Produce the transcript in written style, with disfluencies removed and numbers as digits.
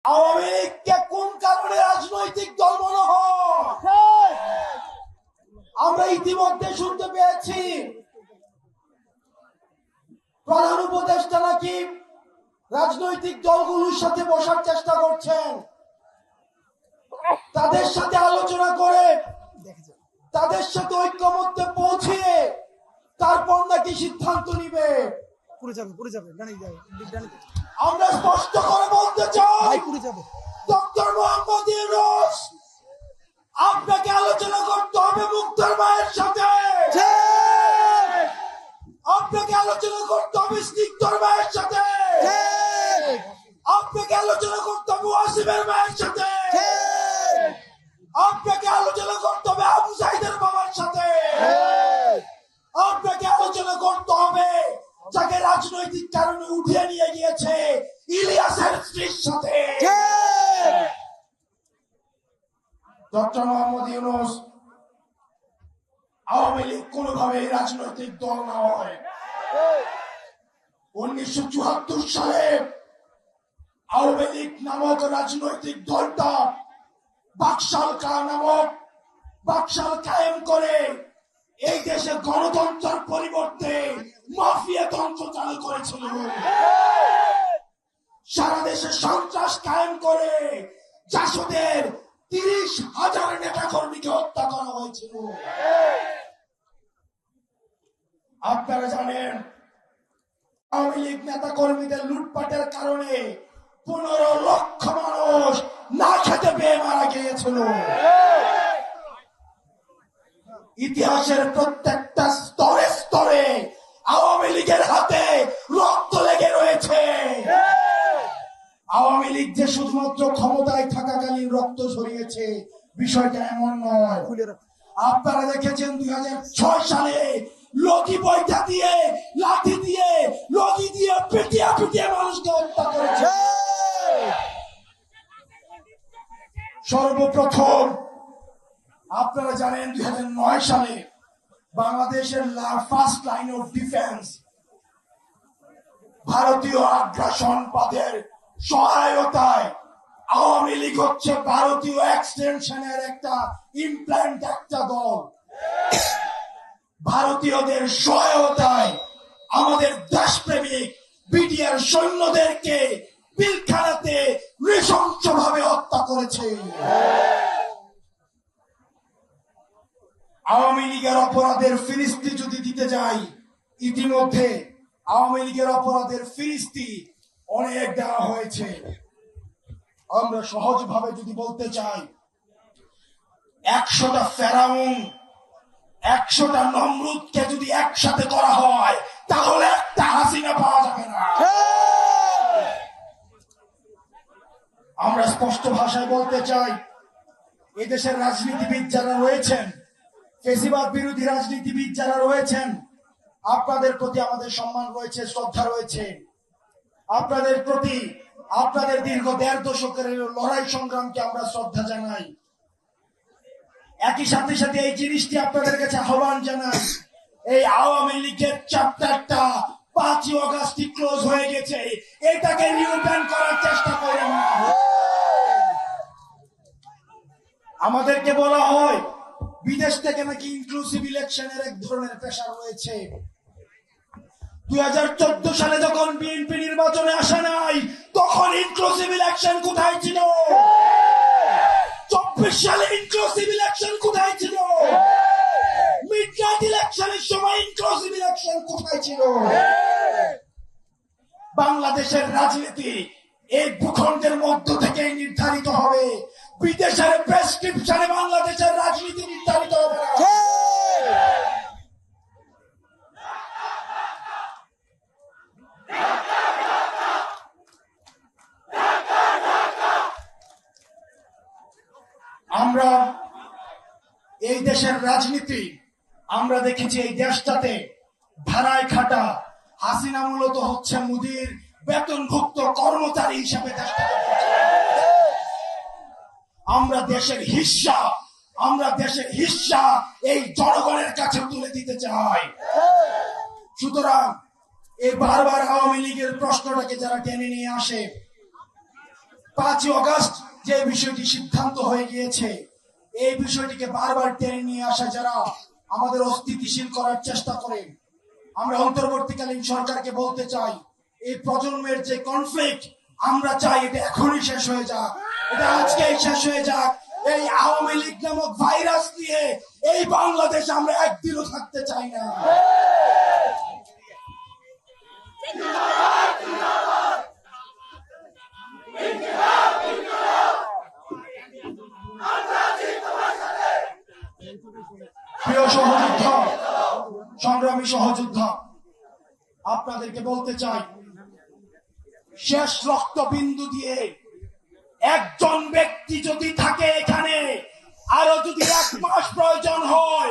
আওয়ামী লীগকে কোন কারণে রাজনৈতিক দল মনে হয়? আমরা ইতিমধ্যে শুনতে পেয়েছি প্রধান উপদেষ্টা নাকি রাজনৈতিক দলগুলোর সাথে বসার চেষ্টা করছেন, তাদের সাথে আলোচনা করে তাদের সাথে ঐক্যমত্যে পৌঁছিয়ে তারপর নাকি সিদ্ধান্ত নিবে। আমরা স্পষ্ট করে বলতে চাই, ডক্টর মোহাম্মদ ইউনূস, আপনাকে আলোচনা করতে হবে মুক্তার মায়ের সাথে, আপনাকে আলোচনা করতে হবে স্নিগ্ধর মায়ের সাথে, আপনাকে আলোচনা করতে হবে ওয়াসিমের মায়ের সাথে, আপনাকে আলোচনা করতে হবে আবু সাইদের বাবার সাথে, আপনাকে আলোচনা করতে হবে যাকে রাজনৈতিক কারণে উঠিয়ে নিয়ে গিয়েছে ইলিয়াসের স্ত্রীর সাথে। ডক্টর মোহাম্মদ ইউনূস, আওয়ামী লীগ কোনোভাবে রাজনৈতিক দল না হয়। 1974 সালে আওয়ামী লীগ নামক রাজনৈতিক দলটা বাকশাল কায়েম করে এই দেশে গণতন্ত্রের পরিবর্তে মাফিয়াতন্ত্র চালু করেছিল। সারা দেশে সন্ত্রাস কায়েম করে জাসদের 30,000 নেতা কর্মীকে হত্যা করা হয়েছিল। আপনারা জানেন আওয়ামী লীগ নেতা কর্মীদের লুটপাটের কারণে 15 লক্ষ মানুষ না খেতে পেয়ে মারা গিয়েছিল। ইতিহাসের প্রত্যেকটা স্তরে স্তরে আওয়ামী লীগের হাতে রক্ত লেগে রয়েছে। আওয়ামী লীগ যে শুধুমাত্র ক্ষমতায় থাকাকালীন রক্ত ঝরিয়েছে বিষয়টা এমন নয়। আপনারা দেখেছেন 2006 সালে লগি বইটা দিয়ে লাঠি দিয়ে লগি দিয়ে পিটিয়ে মানুষকে হত্যা করেছে। সর্বপ্রথম আপনারা জানেন 2009 সালে বাংলাদেশের ফার্স্ট লাইন অফ ডিফেন্স ভারতীয় আগ্রাসনবাদের সহায়তায় আওয়ামী লীগ হচ্ছে ভারতীয় এক্সটেনশনের একটা ইমপ্ল্যান্ট, একটা দল। ভারতীয়দের সহায়তায় আমাদের দেশপ্রেমিক বিডিআর সৈন্যদেরকে পিলখানাতে নৃশংসভাবে হত্যা করেছে। আওয়ামী লীগের অপরাধের ফিরিস্তি যদি দিতে যাই, ইতিমধ্যে আওয়ামী লীগের অপরাধের ফিরিস্তি অনেক দেওয়া হয়েছে। আমরা সহজভাবে যদি বলতে চাই, 100টা ফেরাউন 100টা নমরুদকে যদি একসাথে করা হয় তাহলে একটা হাসিনা পাওয়া যাবে না। আমরা স্পষ্ট ভাষায় বলতে চাই, এদেশের রাজনীতিবিদ যারা রয়েছেন, ফেসিবাদ বিরোধী রাজনীতিবিদ যারা রয়েছেন, আপনাদের প্রতি আমাদের সম্মান রয়েছে, শ্রদ্ধা রয়েছে। আপনাদের প্রতি আপনাদের দীর্ঘ 1.5 দশকের লড়াই সংগ্রামকে আমরা শ্রদ্ধা জানাই। একই সাথে সাথে এই জিনিসটি আপনাদের কাছে আহ্বান জানাই, এই আওয়ামী লীগের চ্যাপ্টারটা 5ই অগাস্টই ক্লোজ হয়ে গেছে, এটাকে রিওপেন করার চেষ্টা করেন না। আমাদেরকে বলা হয় বিদেশ থেকে নাকি ইনক্লুসিভ ইলেকশনের এক ধরনের প্রেশার রয়েছে। 2014 সালে যখন বিএনপি নির্বাচনে আসে নাই, তখন ইনক্লুসিভ ইলেকশন কোথায় ছিল? 24 সালে ইনক্লুসিভ ইলেকশন কোথায় ছিল? মিডনাইট ইলেকশনের সময় ইনক্লুসিভ ইলেকশন কোথায় ছিল? বাংলাদেশের রাজনীতি এই ভূখণ্ডের মধ্য থেকে নির্ধারিত হবে, বিদেশের প্রেসক্রিপশনে বাংলাদেশের রাজনীতি নির্ধারিত হবে না। আমরা এই দেশের রাজনীতি আমরা দেখেছি, এই দেশটাতে ভাড়ায় খাটা হাসিনা মূলত হচ্ছে মোদির বেতনভুক্ত কর্মচারী হিসেবে দেশটাকে। আমরা দেশের হিস্সা এই জনগণের কাছে তুলে দিতে চাই। সুতরাং এই বারবার আওয়ামী লীগের প্রশ্নটাকে যারা টেনে নিয়ে আসে, 5ই আগস্ট যে বিষয়টি সিদ্ধান্ত হয়ে গিয়েছে, এই বিষয়টিকে বারবার টেনে নিয়ে আসা যারা আমাদের অস্থিতিশীল করার চেষ্টা করে, আমরা অন্তর্বর্তীকালীন সরকারকে বলতে চাই, এই প্রজন্মের যে কনফ্লিক্ট, আমরা চাই এটা এখনই শেষ হয়ে যাক, এটা আজকেই শেষ হয়ে যাক। এই আওয়ামী লীগ নামক ভাইরাস নিয়ে এই বাংলাদেশ আমরা একদিনও থাকতে চাই না। প্রিয় সহযোদ্ধা, সংগ্রামী সহযোদ্ধা, আপনাদেরকে বলতে চাই, শেষ রক্তবিন্দু দিয়ে একজন ব্যক্তি যদি থাকে এখানে, আরো যদি 1 মাস প্রয়োজন হয়,